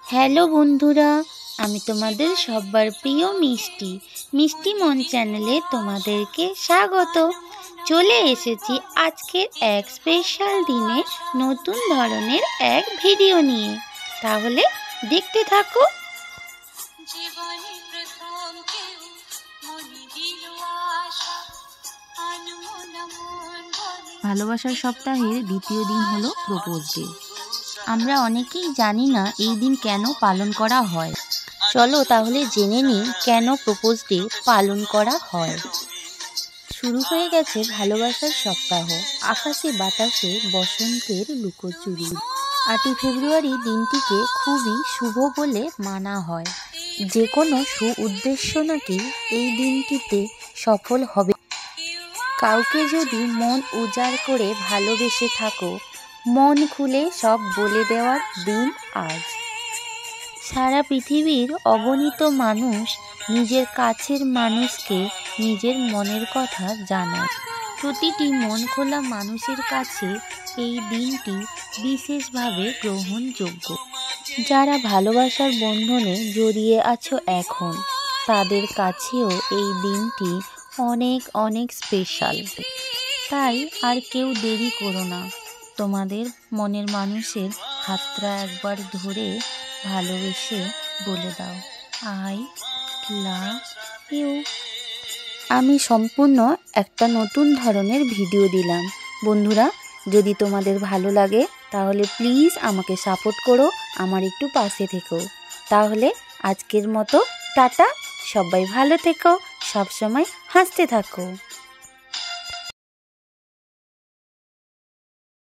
Hello বন্ধুরা, আমি তোমাদের সবার প্রিয় মিষ্টি মিষ্টি মন চ্যানেলে তোমাদেরকে স্বাগত। চলে এসেছি আজকের এক স্পেশাল দিনে নতুন ধরনের এক ভিডিও নিয়ে। তাহলে দেখতে থাকো। ভালোবাসার সপ্তাহের দ্বিতীয় দিন হলো প্রপোজ ডে। আমরা অনেকেই জানি না এই দিন কেন পালন করা হয়। চলো তাহলে জেনে নিই কেন প্রপোজ ডে পালন করা হয়। শুরু হয়ে গেছে ভালোবাসার সপ্তাহ, আকাশে বাতাসে বসন্তের লুকোচুরি। 8ই ফেব্রুয়ারি দিনটিকে খুবই শুভ বলে মানা হয়। যে কোনো উদ্দেশ্য নাকি এই দিনটিতে সফল হবে। কাউকে যদি মন উজাড় করে ভালোবেসে থাকো, মন খুলে সব বলে দেওয়ার দিন আজ। সারা পৃথিবীর অগণিত মানুষ নিজের কাছের মানুষকে নিজের মনের কথা জানায়। প্রতিটি মন খোলা মানুষের কাছে এই দিনটি বিশেষভাবে গ্রহণযোগ্য। যারা ভালোবাসার বন্ধনে জড়িয়ে আছো এখন, তাদের কাছেও এই দিনটি অনেক অনেক স্পেশাল। তাই আর কেউ দেরি করো না, তোমাদের মনের মানুষের হাতটা একবার ধরে ভালোবেসে বলে দাও, আই লাভ ইউ। আমি সম্পূর্ণ একটা নতুন ধরনের ভিডিও দিলাম। বন্ধুরা, যদি তোমাদের ভালো লাগে তাহলে প্লিজ আমাকে সাপোর্ট করো, আমার একটু পাশে থেকো। তাহলে আজকের মতো টাটা, সবাই ভালো থেকো, সবসময় হাসতে থাকো।